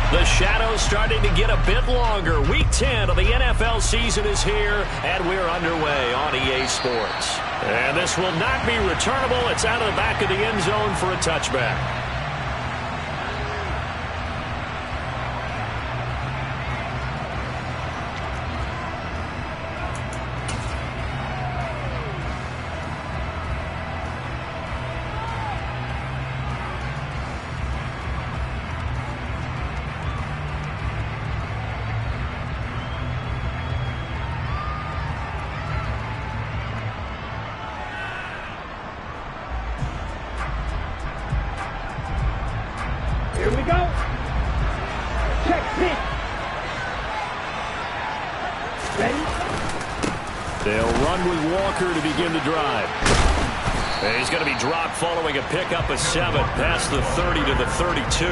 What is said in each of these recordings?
The shadow's starting to get a bit longer. Week 10 of the NFL season is here, and we're underway on EA Sports. And this will not be returnable. It's out of the back of the end zone for a touchback. Here we go. Check pitch. Ready? They'll run with Walker to begin the drive. He's going to be dropped following a pickup of 7 past the 30 to the 32.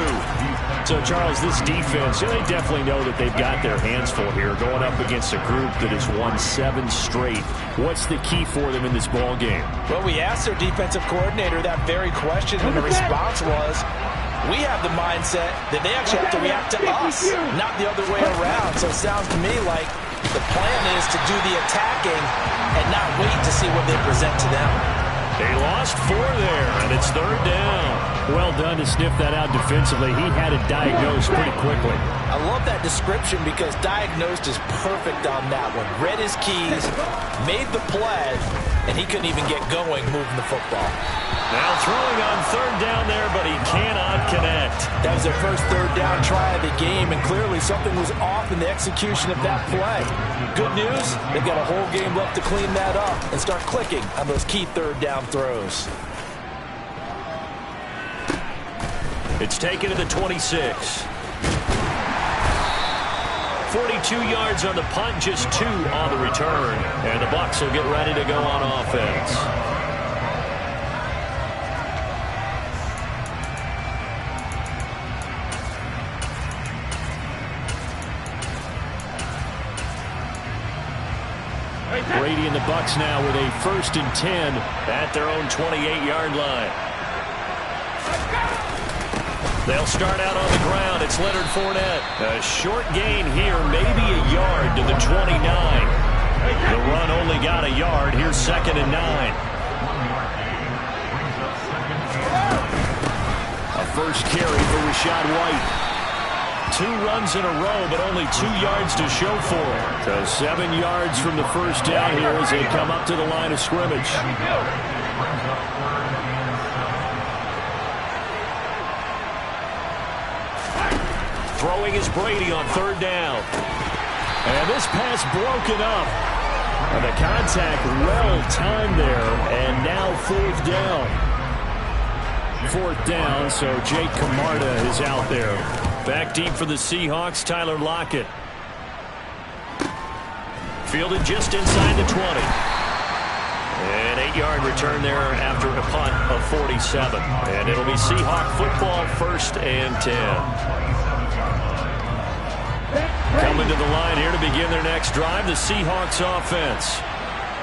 So, Charles, this defense, they definitely know that they've got their hands full here going up against a group that has won 7 straight. What's the key for them in this ball game? Well, we asked their defensive coordinator that very question, and the response was, we have the mindset that they actually have to react to us, not the other way around. So it sounds to me like the plan is to do the attacking and not wait to see what they present to them. They lost 4 there, and it's 3rd down. Well done to sniff that out defensively. He had it diagnosed pretty quickly. I love that description because diagnosed is perfect on that one. Read his keys, made the play, and he couldn't even get going moving the football. Now throwing on 3rd down there, but he cannot connect. That was their first 3rd down try of the game, and clearly something was off in the execution of that play. Good news, they've got a whole game left to clean that up and start clicking on those key 3rd down throws. It's taken to the 26. 42 yards on the punt, just 2 on the return. And the Bucs will get ready to go on offense. Brady and the Bucs now with a 1st and 10 at their own 28-yard line. They'll start out on the ground. It's Leonard Fournette. A short gain here, maybe a yard to the 29. The run only got a yard. Here's 2nd and 9. A first carry for Rachaad White. 2 runs in a row, but only 2 yards to show for it. So 7 yards from the first down here as they come up to the line of scrimmage. Throwing is Brady on 3rd down. And this pass broken up. And the contact well timed there. And now 4th down. 4th down, so Jake Camarda is out there. Back deep for the Seahawks, Tyler Lockett. Fielded just inside the 20. An 8-yard return there after a punt of 47. And it'll be Seahawk football, 1st and 10. Coming to the line here to begin their next drive, the Seahawks offense.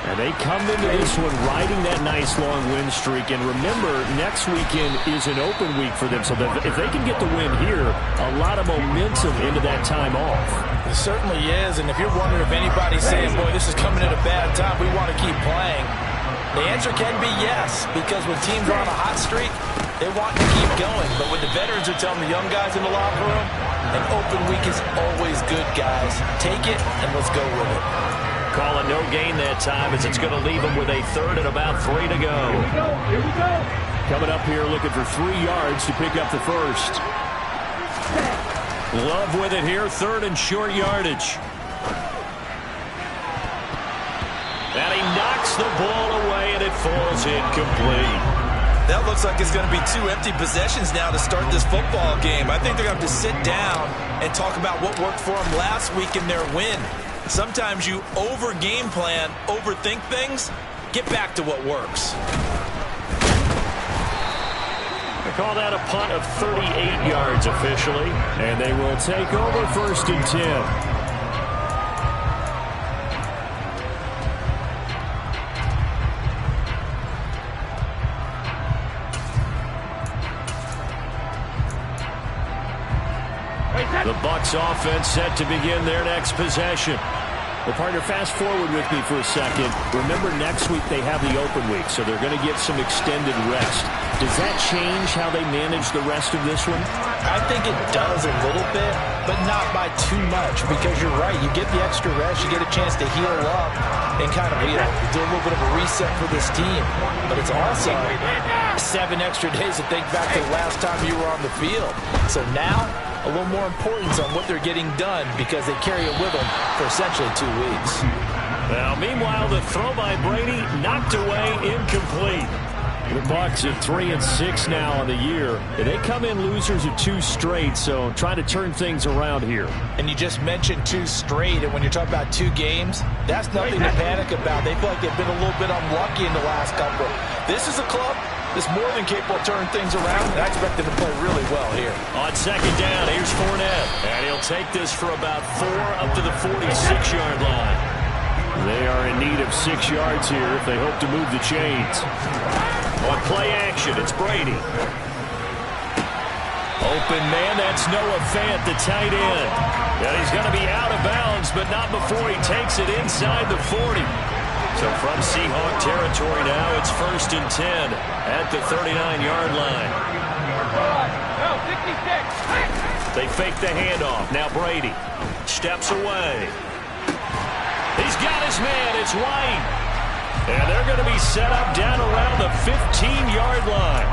And they come into this one riding that nice long win streak. And remember, next weekend is an open week for them. So that if they can get the win here, a lot of momentum into that time off. It certainly is. And if you're wondering if anybody's saying, boy, this is coming at a bad time, we want to keep playing, the answer can be yes. Because when teams are on a hot streak, they want to keep going. But what the veterans are telling the young guys in the locker room, an open week is always good, guys. Take it and let's go with it. Calling no gain that time as it's going to leave them with a 3rd and about 3 to go. Here we go. Coming up here looking for 3 yards to pick up the first. Love with it here, 3rd and short yardage. And he knocks the ball away and it falls incomplete. That looks like it's going to be 2 empty possessions now to start this football game. I think they're going to have to sit down and talk about what worked for them last week in their win. Sometimes you over-game plan, overthink things. Get back to what works. They call that a punt of 38 yards officially. And they will take over 1st and 10. Wait, The Bucs offense set to begin their next possession. Well, partner, fast forward with me for a second. Remember, next week they have the open week, so they're going to get some extended rest. Does that change how they manage the rest of this one? I think it does a little bit, but not by too much, because you're right. You get the extra rest, you get a chance to heal up and kind of, do a little bit of a reset for this team. But it's also 7 extra days to think back to the last time you were on the field. So now, a little more importance on what they're getting done because they carry it with them for essentially 2 weeks. Now, meanwhile, the throw by Brady knocked away, incomplete. The Bucs at 3-6 now on the year. They come in losers of 2 straight, so trying to turn things around here. And you just mentioned 2 straight, and when you're talking about 2 games, that's nothing to panic about. They feel like they've been a little bit unlucky in the last couple. This is a club that's more than capable of turning things around, and I expect them to play really well here. On second down, here's Fournette, and he'll take this for about 4 up to the 46-yard line. They are in need of 6 yards here if they hope to move the chains. On play action, it's Brady. Open man, that's Noah Fant, the tight end. And he's going to be out of bounds, but not before he takes it inside the 40. So from Seahawk territory now, it's 1st and 10 at the 39-yard line. No, 56. They fake the handoff. Now Brady steps away. He's got his man. It's White. And they're going to be set up down around the 15-yard line.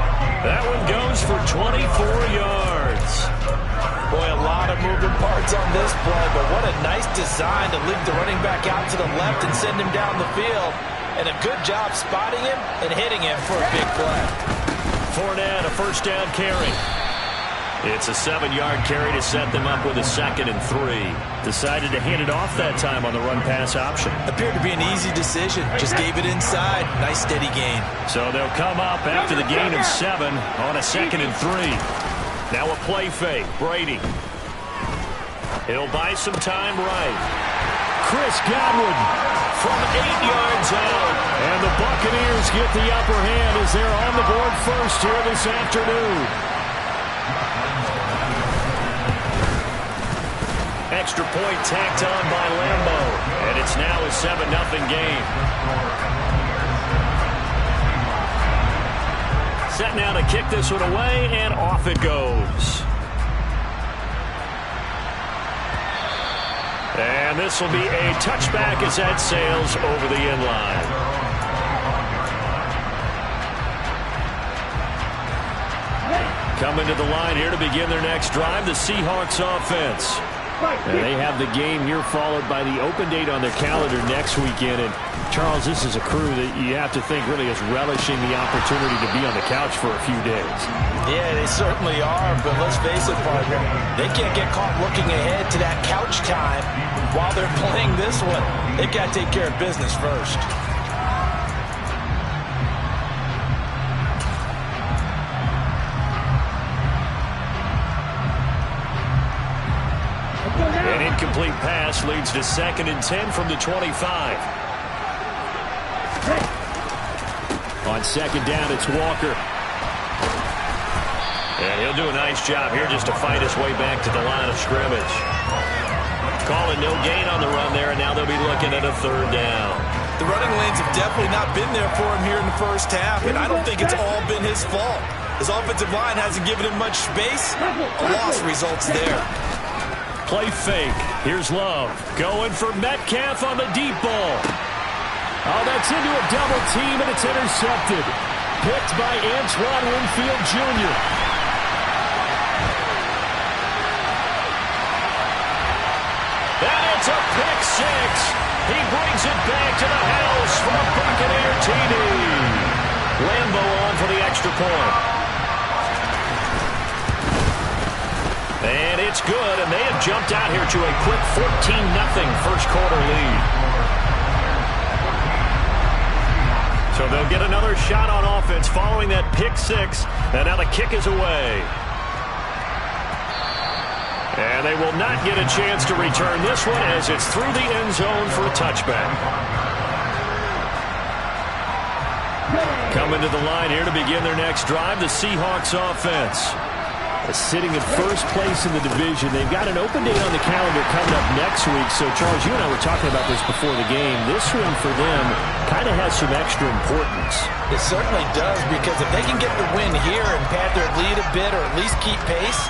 That one goes for 24 yards. Boy, a lot of moving parts on this play, but what a nice design to lead the running back out to the left and send him down the field. And a good job spotting him and hitting him for a big play. Fournette, a first down carry. It's a 7-yard carry to set them up with a 2nd and 3. Decided to hand it off that time on the run-pass option. Appeared to be an easy decision. Just gave it inside. Nice steady gain. So they'll come up after the gain of 7 on a 2nd and 3. Now a play fake. Brady. He'll buy some time right. Chris Godwin from 8 yards out. And the Buccaneers get the upper hand as they're on the board first here this afternoon. Extra point tacked on by Lambeau. And it's now a 7-0 game. Set now to kick this one away, and off it goes. And this will be a touchback as that sails over the end line. Coming to the line here to begin their next drive, the Seahawks offense. And they have the game here followed by the open date on their calendar next weekend. And, Charles, this is a crew that you have to think really is relishing the opportunity to be on the couch for a few days. Yeah, they certainly are, but let's face it, partner. They can't get caught looking ahead to that couch time while they're playing this one. They've got to take care of business first. An incomplete pass leads to 2nd and 10 from the 25. On second down, it's Walker. And he'll do a nice job here just to fight his way back to the line of scrimmage. Calling no gain on the run there, and now they'll be looking at a 3rd down. The running lanes have definitely not been there for him here in the first half, and I don't think it's all been his fault. His offensive line hasn't given him much space. A loss results there. Play fake. Here's Love. Going for Metcalf on the deep ball. Oh, that's into a double team, and it's intercepted. Picked by Antoine Winfield Jr. And it's a pick 6. He brings it back to the house for a Buccaneer TD. Lambeau on for the extra point. And it's good, and they have jumped out here to a quick 14-0 first quarter lead. So they'll get another shot on offense following that pick 6, and now the kick is away. And they will not get a chance to return this one as it's through the end zone for a touchback. Coming to the line here to begin their next drive, the Seahawks offense. Sitting in first place in the division. They've got an open date on the calendar coming up next week. So, Charles, you and I were talking about this before the game. This one for them kind of has some extra importance. It certainly does, because if they can get the win here and pad their lead a bit or at least keep pace,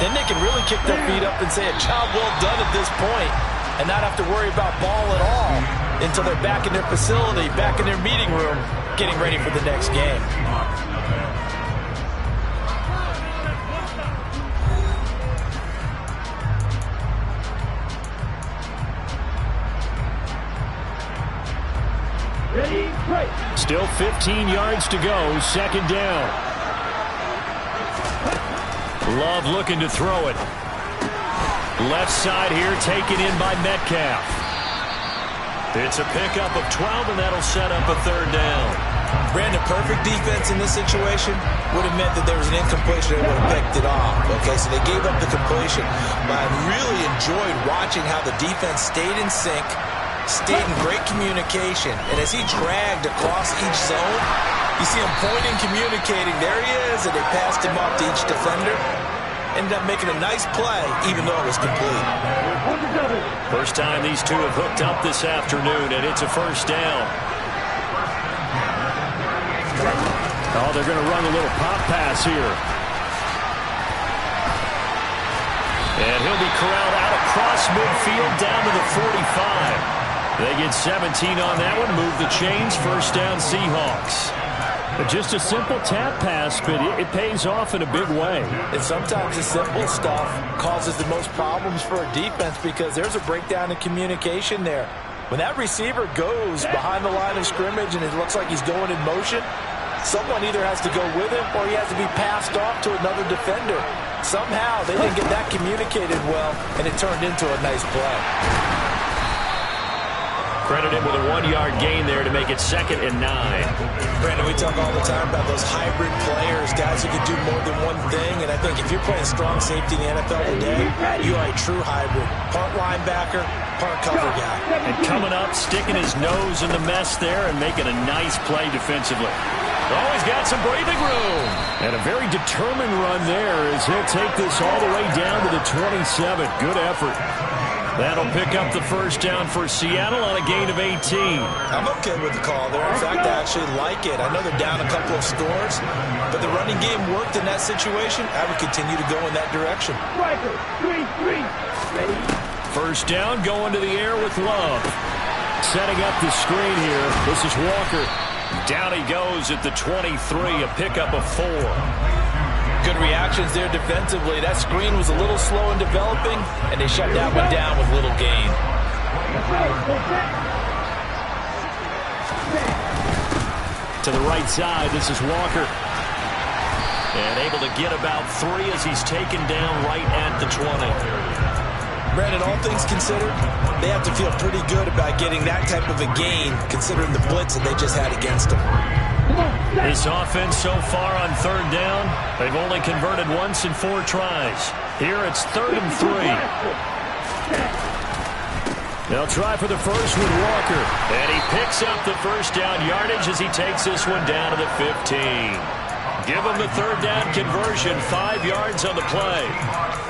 then they can really kick their feet up and say a job well done at this point and not have to worry about ball at all until they're back in their facility, back in their meeting room, getting ready for the next game. Still 15 yards to go, second down. Love looking to throw it. Left side here taken in by Metcalf. It's a pickup of 12, and that'll set up a third down. Brandon, perfect defense in this situation would have meant that there was an incompletion. They would have picked it off. Okay, so they gave up the completion. But I really enjoyed watching how the defense stayed in sync, stayed in great communication, and as he dragged across each zone, you see him pointing, communicating. There he is, and they passed him off to each defender. Ended up making a nice play, even though it was complete. First time these two have hooked up this afternoon, and it's a first down. Oh, they're going to run a little pop pass here. And he'll be corralled out across midfield down to the 45. They get 17 on that one, move the chains, first down Seahawks. But just a simple tap pass, but it pays off in a big way. And sometimes the simple stuff causes the most problems for a defense because there's a breakdown in communication there. When that receiver goes behind the line of scrimmage and it looks like he's going in motion, someone either has to go with him or he has to be passed off to another defender. Somehow they didn't get that communicated well, and it turned into a nice play. Credited with a 1-yard gain there to make it 2nd and 9. Brandon, we talk all the time about those hybrid players, guys who can do more than one thing, and I think if you're playing strong safety in the NFL today, you are a true hybrid. Part linebacker, part cover guy. And coming up, sticking his nose in the mess there and making a nice play defensively. Oh, he's got some breathing room. And a very determined run there as he'll take this all the way down to the 27. Good effort. That'll pick up the first down for Seattle on a gain of 18. I'm okay with the call there. In fact, I actually like it. I know they're down a couple of scores, but the running game worked in that situation. I would continue to go in that direction. First down, going to the air with Love. Setting up the screen here. This is Walker. Down he goes at the 23, a pickup of 4. Good reactions there defensively. That screen was a little slow in developing, and they shut that one down with little gain. To the right side, this is Walker. And able to get about 3 as he's taken down right at the 20. Brandon, all things considered, they have to feel pretty good about getting that type of a gain, considering the blitz that they just had against them. This offense so far on third down, they've only converted once in 4 tries. Here it's 3rd and 3. They'll try for the first with Walker. And he picks up the first down yardage as he takes this one down to the 15. Give him the third down conversion, 5 yards on the play.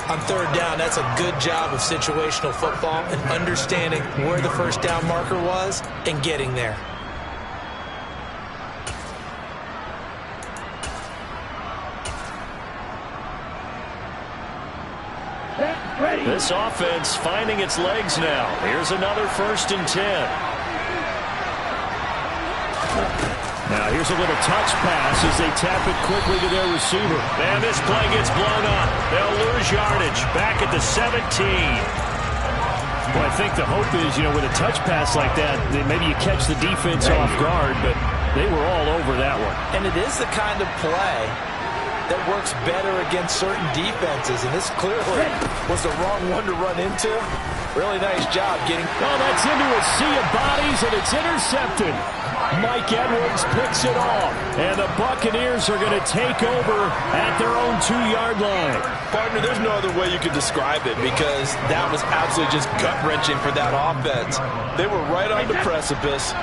On third down, that's a good job of situational football and understanding where the first down marker was and getting there. This offense finding its legs now. Here's another 1st and 10. Now here's a little touch pass as they tap it quickly to their receiver. And this play gets blown up. They'll lose yardage back at the 17. Well, I think the hope is, with a touch pass like that, maybe you catch the defense off guard, but they were all over that one. And it is the kind of play that works better against certain defenses, and this clearly was the wrong one to run into. Really nice job getting... Oh, that's into a sea of bodies, and it's intercepted. Mike Edwards picks it off. And the Buccaneers are going to take over at their own 2-yard line. Partner, there's no other way you could describe it because that was absolutely just gut-wrenching for that offense. They were right on the precipice.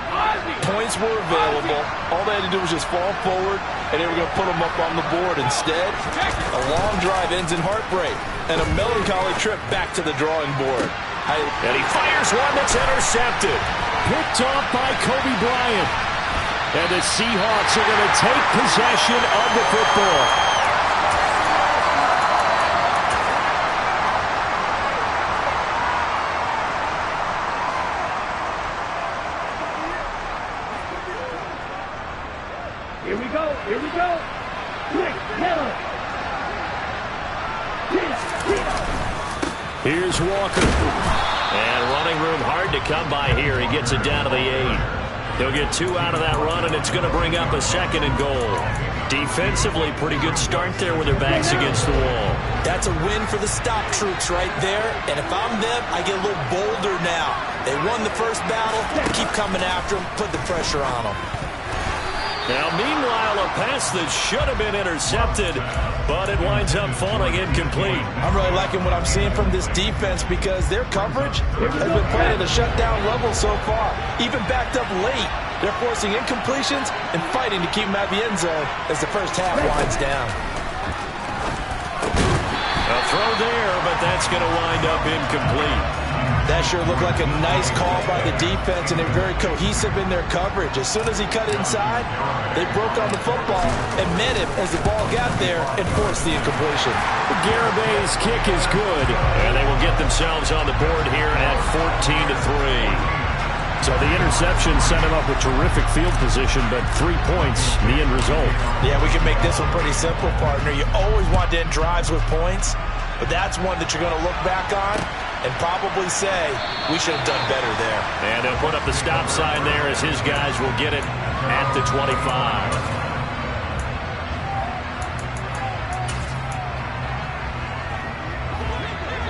Points were available. All they had to do was just fall forward, and they were going to put them up on the board. Instead, a long drive ends in heartbreak and a melancholy trip back to the drawing board. And he fires one that's intercepted. Picked off by Kobe Bryant. And the Seahawks are going to take possession of the football. Here we go. Here we go. Quick, yellow. Here's Walker. And running room hard to come by here. He gets it down to the 8. He'll get 2 out of that run, and it's going to bring up a 2nd and goal. Defensively, pretty good start there with their backs against the wall. That's a win for the stop troops right there. And if I'm them, I get a little bolder now. They won the first battle. Keep coming after them. Put the pressure on them. Now, meanwhile, a pass that should have been intercepted, but it winds up falling incomplete. I'm really liking what I'm seeing from this defense because their coverage has been playing at a shutdown level so far. Even backed up late, they're forcing incompletions and fighting to keep them at the end zone as the first half winds down. A throw there, but that's going to wind up incomplete. That sure looked like a nice call by the defense, and they're very cohesive in their coverage. As soon as he cut inside, they broke on the football and met him as the ball got there and forced the incompletion. Garabay's kick is good, and they will get themselves on the board here at 14-3. So the interception set him up with terrific field position, but 3 points, the end result. Yeah, we can make this one pretty simple, partner. You always want to end drives with points, but that's one that you're going to look back on and probably say, we should have done better there. And he'll put up the stop sign there as his guys will get it at the 25.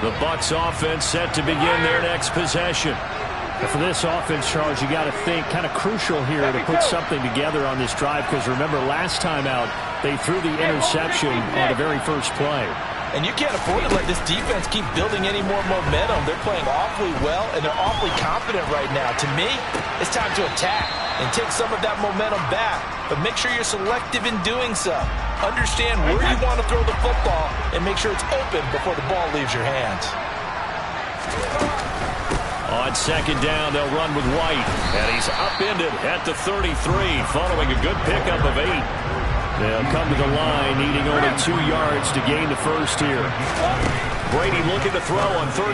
The Bucs offense set to begin their next possession. For this offense, Charles, you got to think kind of crucial here to put something together on this drive because remember last time out they threw the interception on the very first play. And you can't afford to let this defense keep building any more momentum. They're playing awfully well, and they're awfully confident right now. To me, it's time to attack and take some of that momentum back, but make sure you're selective in doing so. Understand where you want to throw the football and make sure it's open before the ball leaves your hands. On 2nd down, they'll run with White, and he's upended at the 33 following a good pickup of 8. They'll come to the line, needing only 2 yards to gain the first here. Brady looking to throw on 32.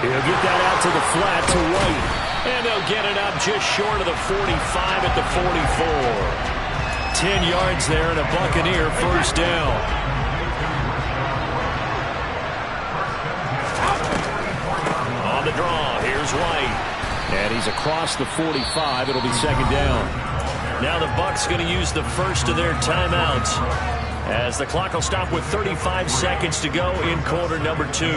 He'll get that out to the flat to White. And they'll get it up just short of the 45 at the 44. 10 yards there and a Buccaneer first down. On the draw, here's White. And he's across the 45. It'll be 2nd down. Now the Bucs going to use the first of their timeouts as the clock will stop with 35 seconds to go in quarter number 2.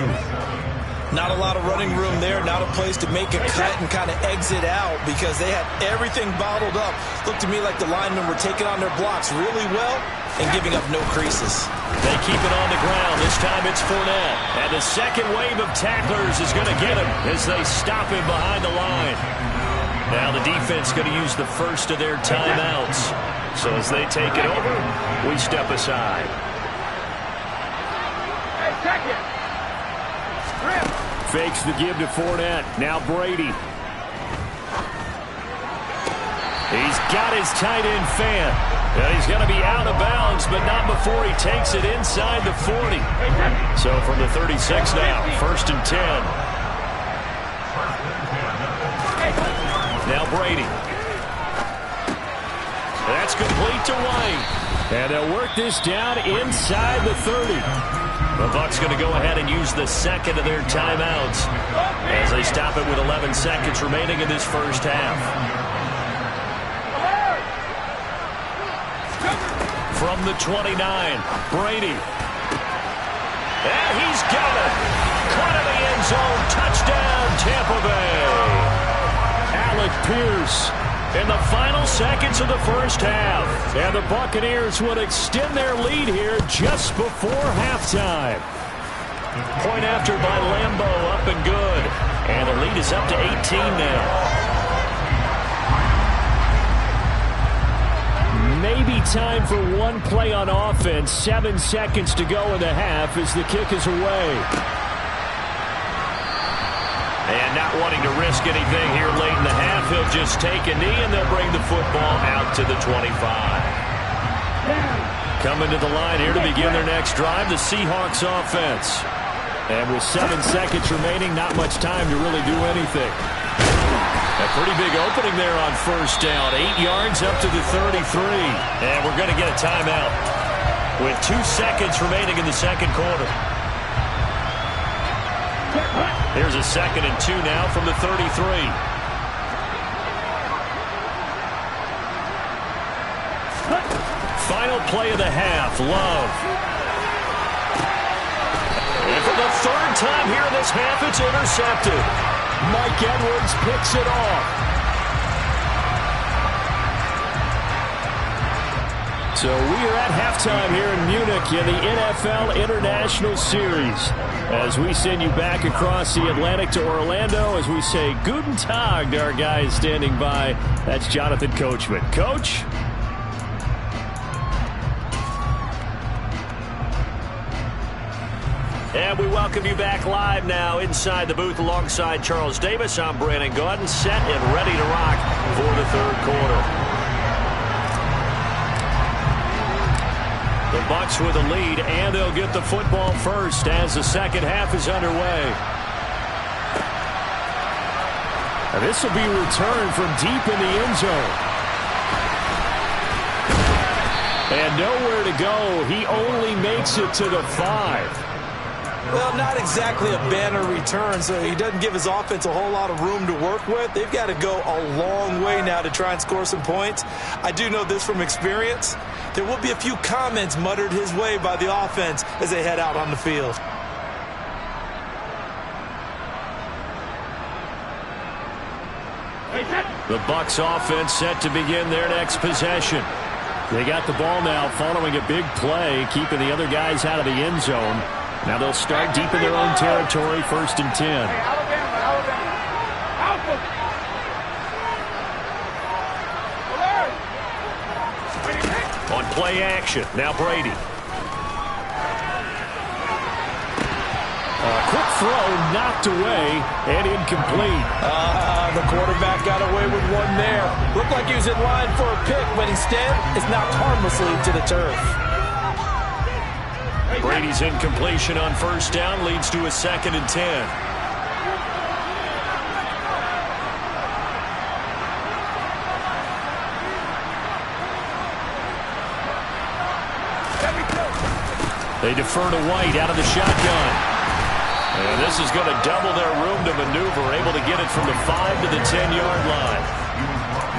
Not a lot of running room there, not a place to make a cut and kind of exit out because they had everything bottled up. Looked to me like the linemen were taking on their blocks really well and giving up no creases. They keep it on the ground. This time it's Fournette. And the second wave of tacklers is going to get him as they stop him behind the line. Now the defense going to use the first of their timeouts. So as they take it over, we step aside. Hey, check it. Fakes the give to Fournette. Now Brady. He's got his tight end fan. And he's going to be out of bounds, but not before he takes it inside the 40. So from the 36 now, 1st and 10. Now Brady. That's complete to White. And they'll work this down inside the 30. The Bucs going to go ahead and use the second of their timeouts as they stop it with 11 seconds remaining in this first half. From the 29, Brady. And he's got it. Caught in the end zone. Touchdown, Tampa Bay. Alec Pierce In the final seconds of the first half. And the Buccaneers will extend their lead here just before halftime. Point after by Lambeau, up and good. And the lead is up to 18 now. Maybe time for one play on offense. 7 seconds to go in the half as the kick is away. And not wanting to risk anything here late in the half, he'll just take a knee and they'll bring the football out to the 25. Coming to the line here to begin their next drive, the Seahawks offense. And with 7 seconds remaining, not much time to really do anything. A pretty big opening there on first down. 8 yards up to the 33. And we're going to get a timeout with 2 seconds remaining in the second quarter. Here's a 2nd and 2 now from the 33. Final play of the half. Love. And for the 3rd time here in this half, it's intercepted. Mike Edwards picks it off. So we are at halftime here in Munich in the NFL International Series. As we send you back across the Atlantic to Orlando, as we say Guten Tag to our guys standing by. That's Jonathan Coachman. Coach? And we welcome you back live now inside the booth alongside Charles Davis. I'm Brandon Gaudin, set and ready to rock for the 3rd quarter. The Bucs with a lead, and they'll get the football first as the second half is underway. And this will be returned from deep in the end zone. And nowhere to go. He only makes it to the 5. Well, not exactly a banner return, so he doesn't give his offense a whole lot of room to work with. They've got to go a long way now to try and score some points. I do know this from experience. There will be a few comments muttered his way by the offense as they head out on the field. The Bucs offense set to begin their next possession. They got the ball now following a big play, keeping the other guys out of the end zone. Now they'll start deep in their own territory, 1st and 10. On play action, now Brady. A quick throw knocked away and incomplete. The quarterback got away with one there. Looked like he was in line for a pick, but instead it's knocked harmlessly to the turf. Brady's incompletion on first down leads to a 2nd and 10. They defer to White out of the shotgun. And this is going to double their room to maneuver, able to get it from the 5 to the 10-yard line.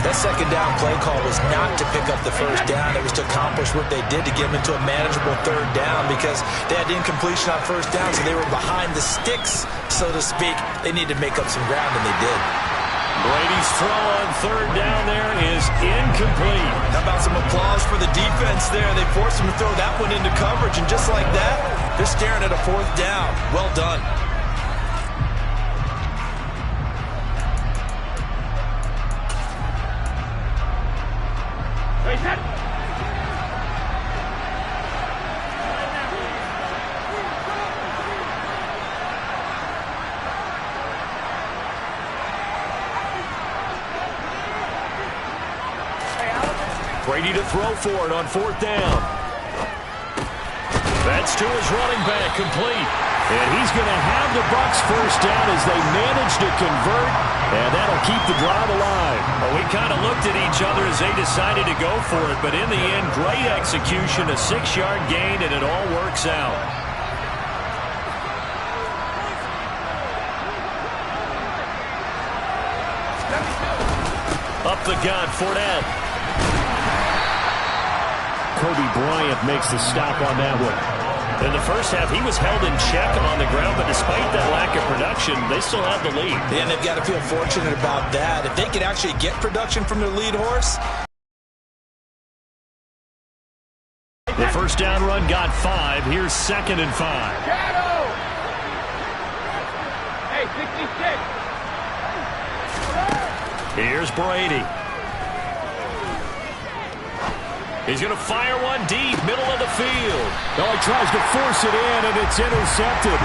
That second down play call was not to pick up the first down. It was to accomplish what they did to get them into a manageable 3rd down because they had incompletion on first down, so they were behind the sticks, so to speak. They needed to make up some ground, and they did. Brady's throw on 3rd down there is incomplete. How about some applause for the defense there? They forced him to throw that one into coverage, and just like that, they're staring at a 4th down. Well done. Brady to throw for it on 4th down. That's to his running back, complete. And he's going to have the Bucs first down as they manage to convert, and that'll keep the drive alive. Well, we kind of looked at each other as they decided to go for it, but in the end, great execution, a 6-yard gain, and it all works out. Up the gun, Fournette. Kobe Bryant makes the stop on that one. In the first half, he was held in check on the ground, but despite that lack of production, they still have the lead. Yeah, and they've got to feel fortunate about that. If they could actually get production from their lead horse. The first down run got 5. Here's 2nd and 5. Shadow! Hey, 66. Here's Brady. He's going to fire one deep, middle of the field. Oh, he tries to force it in, and it's intercepted.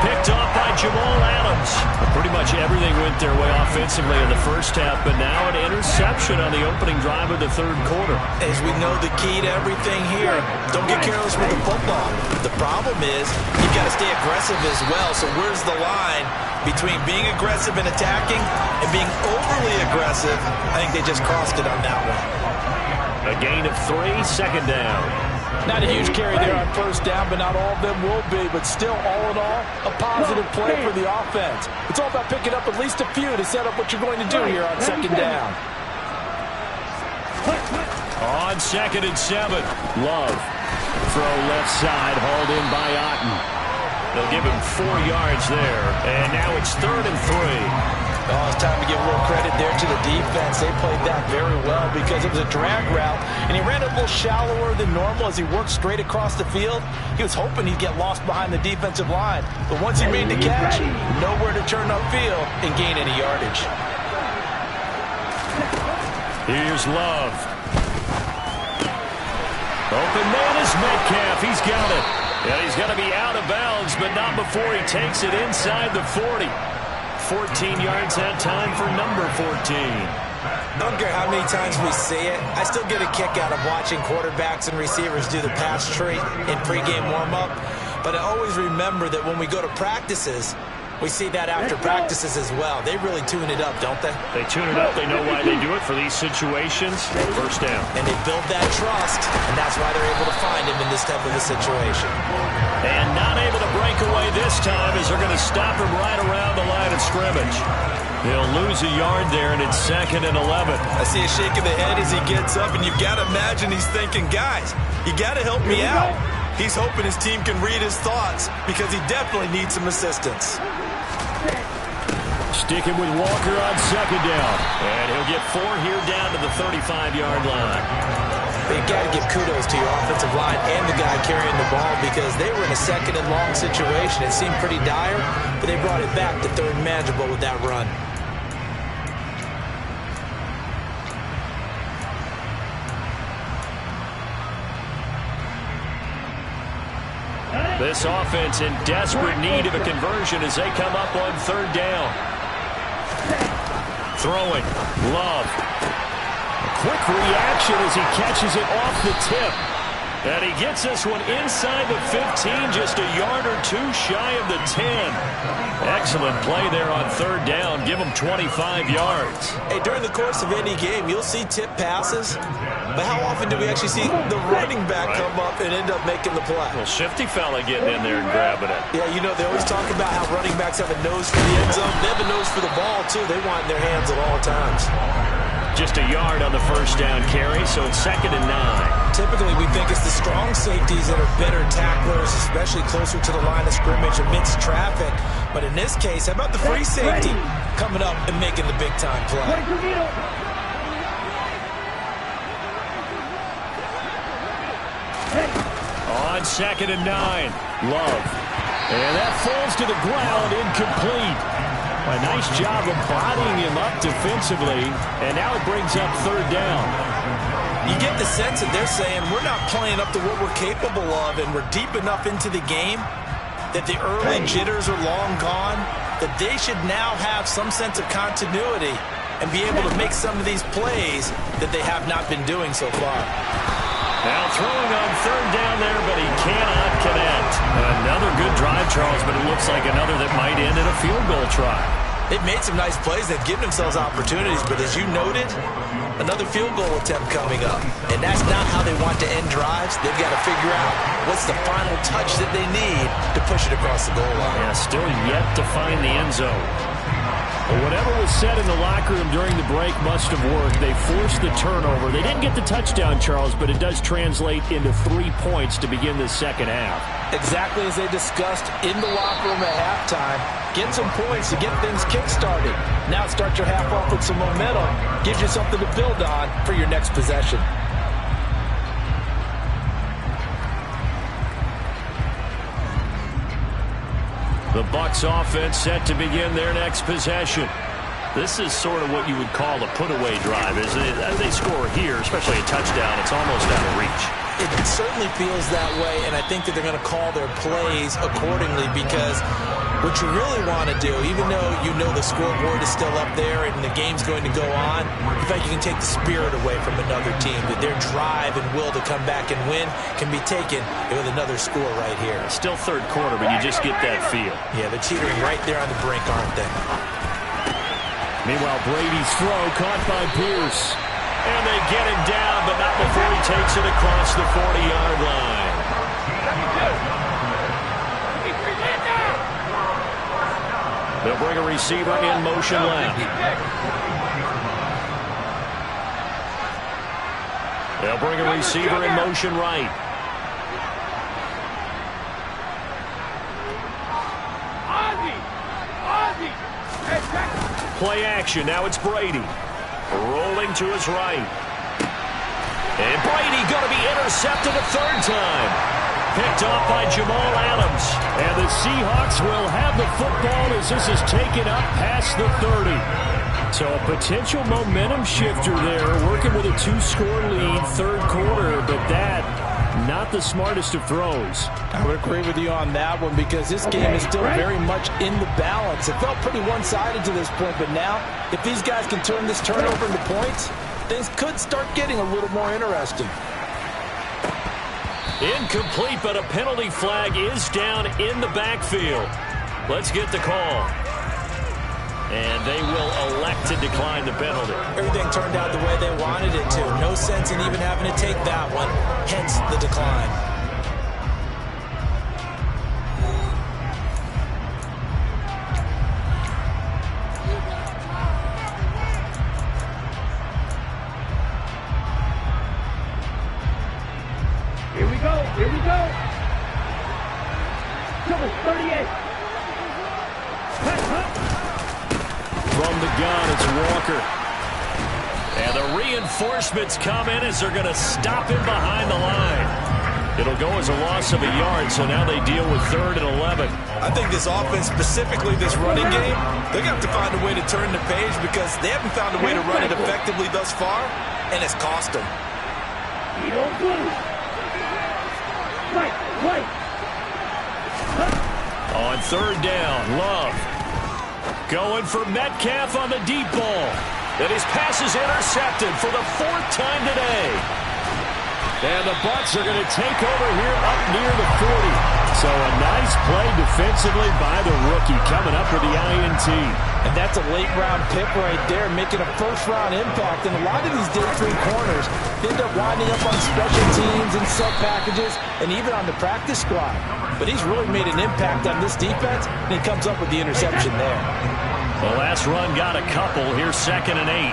Picked off by Jamal Adams. Pretty much everything went their way offensively in the first half, but now an interception on the opening drive of the third quarter. As we know, the key to everything here, don't get careless with the football. The problem is you've got to stay aggressive as well. So where's the line between being aggressive and attacking and being overly aggressive? I think they just crossed it on that one. A gain of 3, 2nd down. Not a huge carry there on first down, but not all of them will be. But still, all in all, a positive play for the offense. It's all about picking up at least a few to set up what you're going to do here on 2nd down. On 2nd and 7, Love. Throw left side, hauled in by Otten. They'll give him 4 yards there, and now it's 3rd and 3. Oh, it's time to give a little credit there to the defense. They played that very well because it was a drag route, and he ran a little shallower than normal as he worked straight across the field. He was hoping he'd get lost behind the defensive line, but once he made the catch, nowhere to turn upfield and gain any yardage. Here's Love. Open man is Metcalf. He's got it. Yeah, he's going to be out of bounds, but not before he takes it inside the 40. 14 yards that time for number 14. I don't care how many times we see it. I still get a kick out of watching quarterbacks and receivers do the pass tree in pregame warm-up. But I always remember that when we go to practices, we see that after practices as well. They really tune it up, don't they? They tune it up. They know why they do it for these situations. First down. And they build that trust, and that's why they're able to find him in this type of a situation. And not able to break away this time as they're going to stop him right around the line of scrimmage. He'll lose a yard there, and it's 2nd and 11. I see a shake of the head as he gets up, and you've got to imagine he's thinking, guys, you got to help me out. He's hoping his team can read his thoughts because he definitely needs some assistance. Sticking with Walker on 2nd down. And he'll get 4 here down to the 35-yard line. You've got to give kudos to your offensive line and the guy carrying the ball because they were in a 2nd and long situation. It seemed pretty dire, but they brought it back to 3rd and manageable with that run. This offense in desperate need of a conversion as they come up on 3rd down. Throwing. Love. A quick reaction as he catches it off the tip. And he gets this one inside the 15, just a yard or 2 shy of the 10. Excellent play there on 3rd down. Give him 25 yards. Hey, during the course of any game, you'll see tip passes. But how often do we actually see the running back come up and end up making the play? Well, shifty fella getting in there and grabbing it. Yeah, you know, they always talk about how running backs have a nose for the end zone. They have a nose for the ball, too. They want it in their hands at all times. Just a yard on the first down carry, so it's 2nd and 9. Typically, we think it's the strong safeties that are better tacklers, especially closer to the line of scrimmage amidst traffic. But in this case, how about the free safety coming up and making the big-time play? On 2nd and 9, Love. And that falls to the ground, incomplete. A nice job of bodying him up defensively, and now it brings up 3rd down. You get the sense that they're saying we're not playing up to what we're capable of, and we're deep enough into the game that the early jitters are long gone, that they should now have some sense of continuity and be able to make some of these plays that they have not been doing so far. Now throwing on 3rd down there, but he cannot connect. Another good drive, Charles, but it looks like another that might end in a field goal try. They've made some nice plays. They've given themselves opportunities, but as you noted, another field goal attempt coming up. And that's not how they want to end drives. They've got to figure out what's the final touch that they need to push it across the goal line. Yeah, still yet to find the end zone. Whatever was said in the locker room during the break must have worked. They forced the turnover. They didn't get the touchdown, Charles, but it does translate into 3 points to begin the second half. Exactly as they discussed in the locker room at halftime. Get some points to get things kick-started. Now start your half off with some momentum. Gives you something to build on for your next possession. The Bucs offense set to begin their next possession. This is sort of what you would call a put-away drive, isn't it? As they score here, especially a touchdown, it's almost out of reach. It certainly feels that way, and I think that they're going to call their plays accordingly, because what you really want to do, even though you know the scoreboard is still up there and the game's going to go on, in fact, you can take the spirit away from another team, that their drive and will to come back and win can be taken with another score right here. Still third quarter, but you just get that feel. Yeah, they're teetering right there on the brink, aren't they? Meanwhile, Brady's throw caught by Pierce. And they get him down, but not before he takes it across the 40-yard line. They'll bring a receiver in motion left. They'll bring a receiver in motion right. Play action. Now it's Brady. Rolling to his right. And Brady going to be intercepted a third time. Picked off by Jamal Adams. And the Seahawks will have the football as this is taken up past the 30. So a potential momentum shifter there, working with a 2-score lead, third quarter, but that, not the smartest of throws. I would agree with you on that one, because this game is still very much in the balance. It felt pretty one-sided to this point, but now, if these guys can turn this turnover into points, things could start getting a little more interesting. Incomplete, but a penalty flag is down in the backfield. Let's get the call. And they will elect to decline the penalty. Everything turned out the way they wanted it to. No sense in even having to take that one, hence the decline. Here we go. Here we go. Number 38. From the gun, it's Walker. And the reinforcements come in as they're going to stop him behind the line. It'll go as a loss of a yard, so now they deal with 3rd and 11. I think this offense, specifically this running game, they're going to have to find a way to turn the page, because they haven't found a way to run it effectively thus far, and it's cost them. On 3rd down, Love. Going for Metcalf on the deep ball. And his pass is intercepted for the 4th time today. And the Bucs are going to take over here up near the 40. So a nice play defensively by the rookie, coming up with the INT. And that's a late-round pick right there, making a first-round impact. And a lot of these day 3 corners end up winding up on special teams and sub-packages and even on the practice squad. But he's really made an impact on this defense, and he comes up with the interception there. The last run got a couple. Here's 2nd and 8.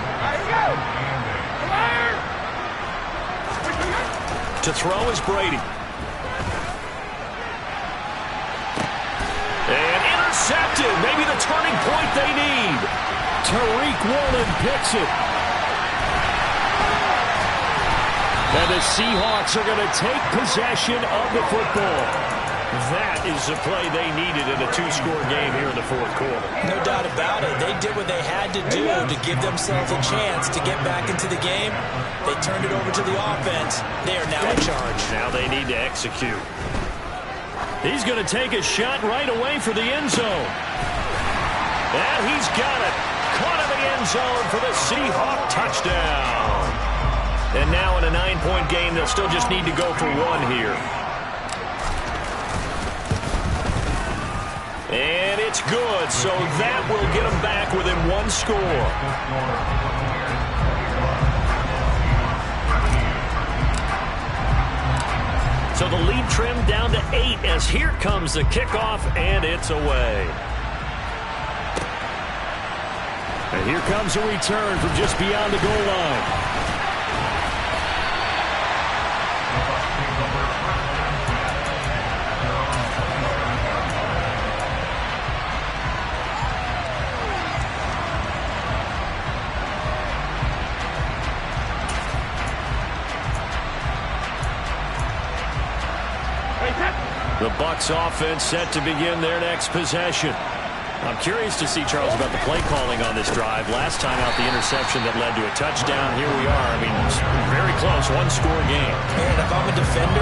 To throw is Brady. And intercepted. Maybe the turning point they need. Tariq Woolen picks it. And the Seahawks are going to take possession of the football. That is the play they needed in a 2-score game here in the 4th quarter. No doubt about it. They did what they had to do to give themselves a chance to get back into the game. They turned it over to the offense. They are now in charge. Now they need to execute. He's going to take a shot right away for the end zone. And he's got it. Caught in the end zone for the Seahawk touchdown. And now in a 9-point game, they'll still just need to go for 1 here. And it's good, so that will get them back within 1 score. So the lead trimmed down to 8 as here comes the kickoff, and it's away. And here comes a return from just beyond the goal line. The Bucs offense set to begin their next possession. I'm curious to see, Charles, about the play calling on this drive. Last time out, the interception that led to a touchdown. Here we are. I mean, it's very close, one-score game. And if I'm a defender,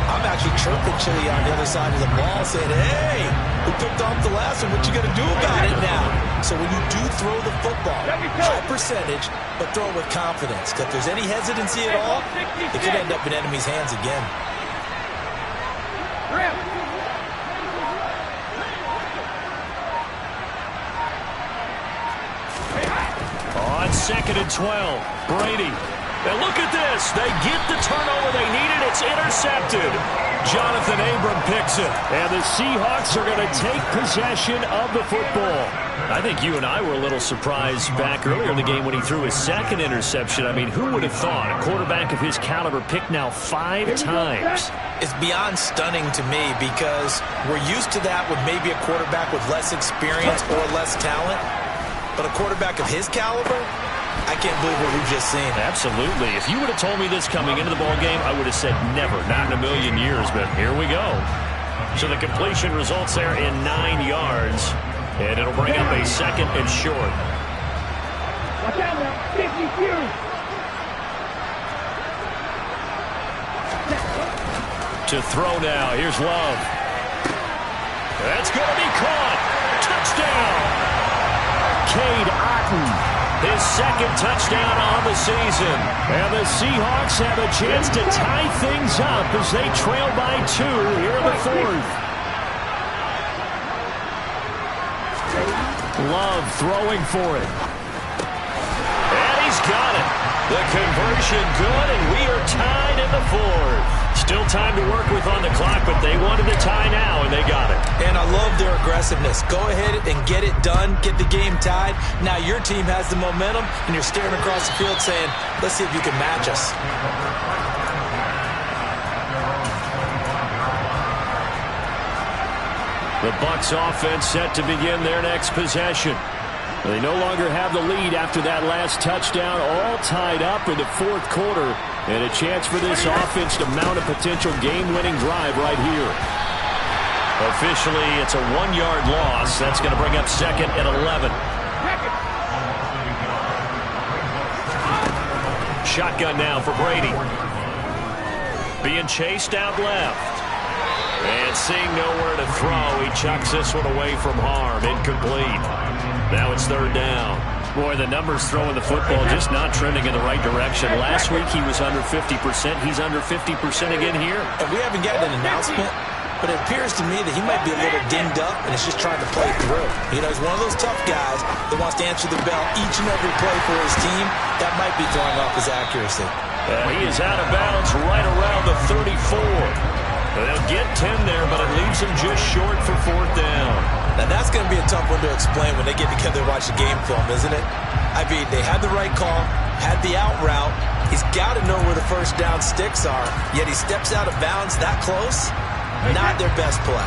I'm actually chirping Chili on the other side of the ball saying, hey, who picked off the last one? What you going to do about it now? So when you do throw the football, high percentage, but throw it with confidence. Because if there's any hesitancy at all, it could end up in enemy's hands again. On 2nd and 12, Brady. And look at this. They get the turnover they needed. It's intercepted. Jonathan Abram picks it. And the Seahawks are going to take possession of the football. I think you and I were a little surprised back earlier in the game when he threw his second interception. I mean, who would have thought a quarterback of his caliber picked now 5 times? It's beyond stunning to me because we're used to that with maybe a quarterback with less experience or less talent. But a quarterback of his caliber, I can't believe what we've just seen. Absolutely. If you would have told me this coming into the ball game, I would have said never, not in a million years. But here we go. So the completion results there in 9 yards. And it'll bring up a 2nd and short. Watch out now. 52. To throw now. Here's Love. That's going to be caught. Touchdown. Cade Otton, his 2nd touchdown on the season. And the Seahawks have a chance to tie things up as they trail by 2 here in the 4th. Love throwing for it. And he's got it. The conversion good, and we are tied in the 4th. Still time to work with on the clock, but they wanted the tie now, and they got it. And I love their aggressiveness. Go ahead and get it done. Get the game tied. Now your team has the momentum, and you're staring across the field saying, let's see if you can match us. The Bucs offense set to begin their next possession. They no longer have the lead after that last touchdown, all tied up in the 4th quarter. And a chance for this offense to mount a potential game-winning drive right here. Officially, it's a 1-yard loss. That's going to bring up 2nd and 11. Shotgun now for Brady. Being chased out left. And seeing nowhere to throw, he chucks this one away from harm. Incomplete. Now it's 3rd down. Boy, the numbers throwing the football just not trending in the right direction. Last week he was under 50%. He's under 50% again here. And we haven't gotten an announcement, but it appears to me that he might be a little dinged up and is just trying to play through. You know, he's one of those tough guys that wants to answer the bell each and every play for his team. That might be throwing off his accuracy. And he is out of bounds right around the 34. They'll get 10 there, but it leaves him just short for 4th down. Now, that's going to be a tough one to explain when they get together and watch the game film, isn't it? I mean, they had the right call, had the out route. He's got to know where the first down sticks are, yet he steps out of bounds that close. Not their best play.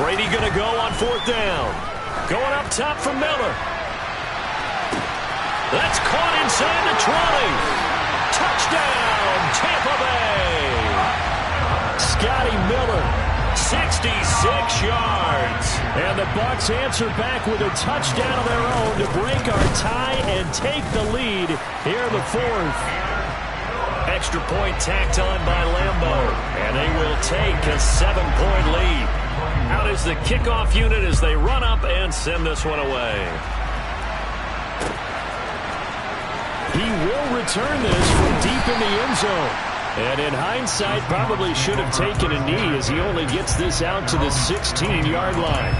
Brady going to go on 4th down. Going up top for Miller. That's caught inside the 20. Touchdown, Tampa Bay. Scotty Miller, 66 yards. And the Bucs answer back with a touchdown of their own to break our tie and take the lead here in the 4th. Extra point tacked on by Lambeau. And they will take a 7-point lead. Out is the kickoff unit as they run up and send this one away. He will return this from deep in the end zone. And in hindsight, probably should have taken a knee as he only gets this out to the 16-yard line.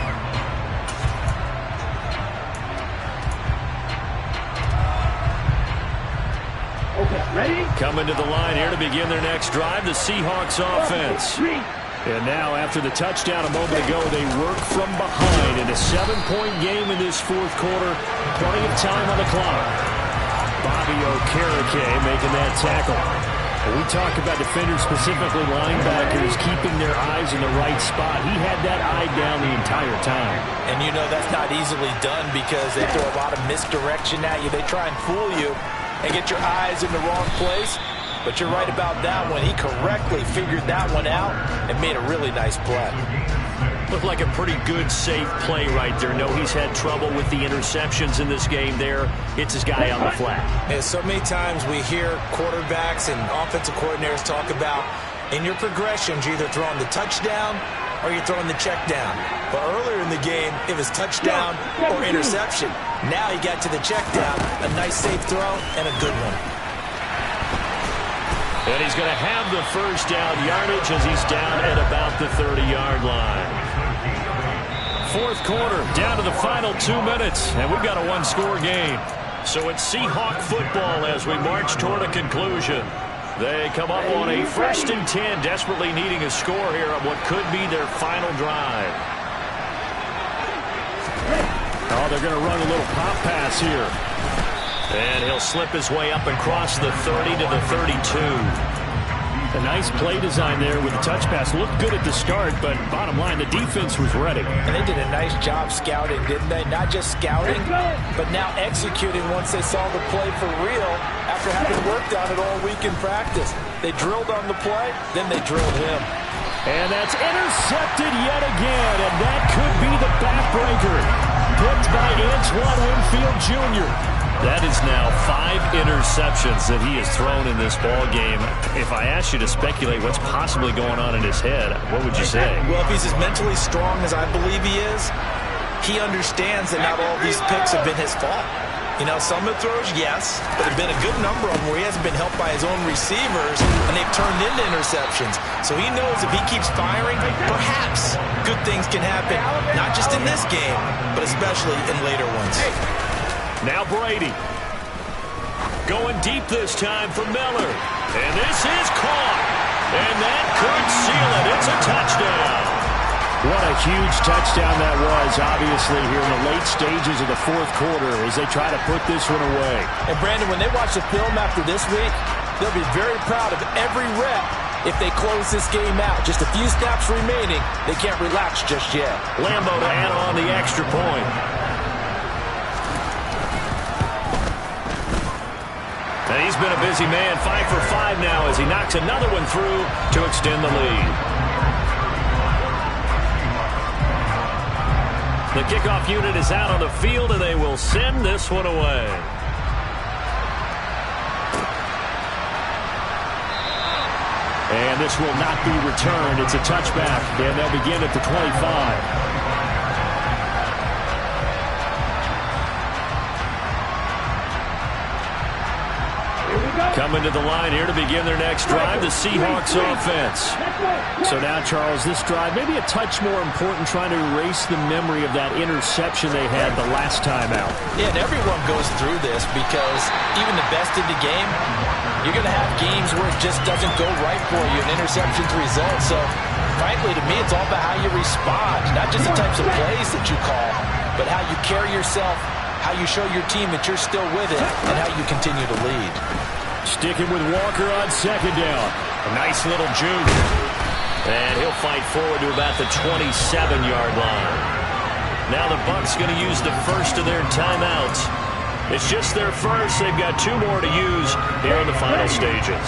Ready? Coming to the line here to begin their next drive, the Seahawks offense. And now, after the touchdown a moment ago, they work from behind in a 7-point game in this fourth quarter. Plenty of time on the clock. Bobby Okereke making that tackle. When we talk about defenders, specifically linebackers, keeping their eyes in the right spot, he had that eye down the entire time. And you know that's not easily done because they throw a lot of misdirection at you. They try and fool you and get your eyes in the wrong place. But you're right about that one. He correctly figured that one out and made a really nice play. Looked like a pretty good, safe play right there. No, he's had trouble with the interceptions in this game there. Hits his guy on the flat. And so many times we hear quarterbacks and offensive coordinators talk about in your progressions, you're either throwing the touchdown or you're throwing the check down. But earlier in the game, it was touchdown or interception. Now he got to the check down, a nice safe throw, and a good one. And he's going to have the first down yardage as he's down at about the 30-yard line. Fourth quarter, down to the final 2 minutes, and we've got a one-score game. So it's Seahawk football as we march toward a conclusion. They come up on a 1st and 10, desperately needing a score here on what could be their final drive. Oh, they're going to run a little pop pass here. And he'll slip his way up and cross the 30 to the 32. A nice play design there with the touch pass. Looked good at the start, but bottom line, the defense was ready. And they did a nice job scouting, didn't they? Not just scouting, but now executing once they saw the play for real after having worked on it all week in practice. They drilled on the play, then they drilled him. And that's intercepted yet again, and that could be the backbreaker. Picked by Antoine Winfield Jr. That is now 5 interceptions that he has thrown in this ball game. If I asked you to speculate what's possibly going on in his head, what would you say? Well, if he's as mentally strong as I believe he is, he understands that not all these picks have been his fault. You know, some of the throws, yes, but there have been a good number of them where he hasn't been helped by his own receivers, and they've turned into interceptions. So he knows if he keeps firing, perhaps good things can happen, not just in this game, but especially in later ones. Now Brady. Going deep this time for Miller. And this is caught. And that could seal it. It's a touchdown. What a huge touchdown that was, obviously, here in the late stages of the fourth quarter as they try to put this one away. And, Brandon, when they watch the film after this week, they'll be very proud of every rep if they close this game out. Just a few snaps remaining. They can't relax just yet. Lambo to add on the extra point. And he's been a busy man, 5 for 5 now as he knocks another one through to extend the lead. The kickoff unit is out on the field, and they will send this one away. And this will not be returned. It's a touchback, and they'll begin at the 25. Coming to the line here to begin their next drive, the Seahawks offense. So now, Charles, this drive maybe a touch more important, trying to erase the memory of that interception they had the last time out. Yeah, and everyone goes through this because even the best in the game, you're going to have games where it just doesn't go right for you, and interceptions result. So, frankly, to me, it's all about how you respond, not just the types of plays that you call, but how you carry yourself, how you show your team that you're still with it, and how you continue to lead. Sticking with Walker on second down. A nice little juke. And he'll fight forward to about the 27-yard line. Now the Bucs going to use the first of their timeouts. It's just their first. They've got 2 more to use here in the final stages.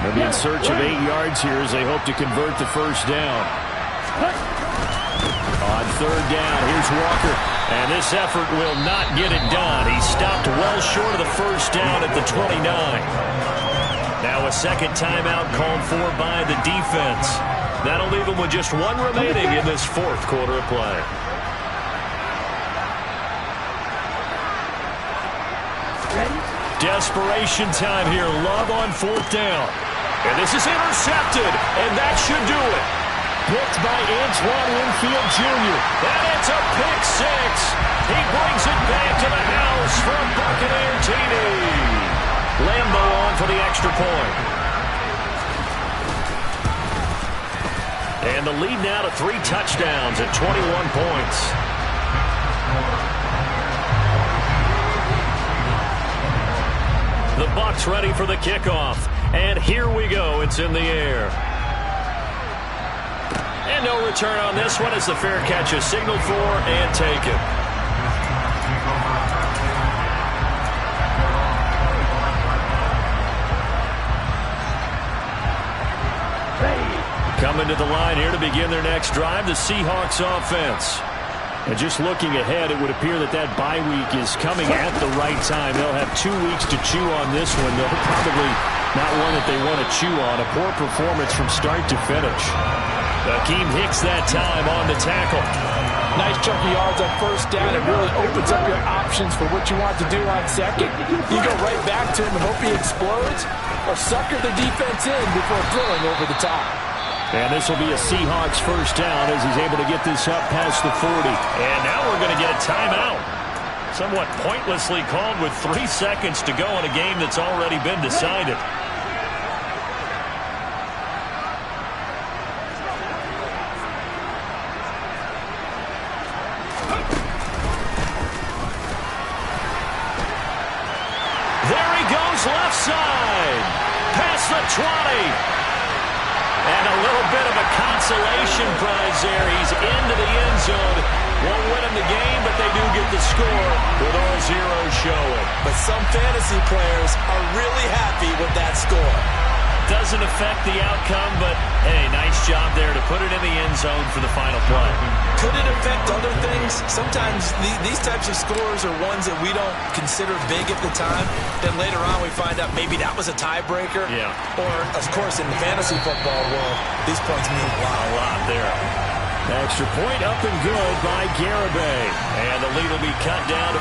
They'll be in search of 8 yards here as they hope to convert the first down. On third down, here's Walker. And this effort will not get it done. He stopped well short of the first down at the 29. Now a second timeout called for by the defense. That'll leave them with just 1 remaining in this fourth quarter of play. Desperation time here. Love on fourth down. And this is intercepted. And that should do it. Picked by Antoine Winfield Jr. And it's a pick 6. He brings it back to the house for a Buccaneer TD. Lambo on for the extra point. And the lead now to 3 touchdowns at 21 points. The Bucs ready for the kickoff. And here we go. It's in the air. And no return on this one as the fair catch is signaled for and taken. Coming to the line here to begin their next drive, the Seahawks offense. And just looking ahead, it would appear that that bye week is coming at the right time. They'll have 2 weeks to chew on this one. They'll probably not one that they want to chew on. A poor performance from start to finish. Akeem Hicks that time on the tackle. Nice chunk of yards on first down. It really opens up your options for what you want to do on second. You go right back to him and hope he explodes, or sucker the defense in before throwing over the top. And this will be a Seahawks first down as he's able to get this up past the 40. And now we're going to get a timeout. Somewhat pointlessly called with 3 seconds to go in a game that's already been decided. There he goes, left side. Past the 20. And a little bit of a consolation prize there. He's into the end zone. Won't win him the game, but they do get the score with all zeros showing. But some fantasy players are really happy with that score. Doesn't affect the outcome, but, hey, nice job there to put it in the end zone for the final play. Could it affect other things? Sometimes these types of scores are ones that we don't consider big at the time. Then later on we find out maybe that was a tiebreaker. Yeah. Or, of course, in the fantasy football world, these points mean a lot there. Extra point up and good by Garibay. And the lead will be cut down to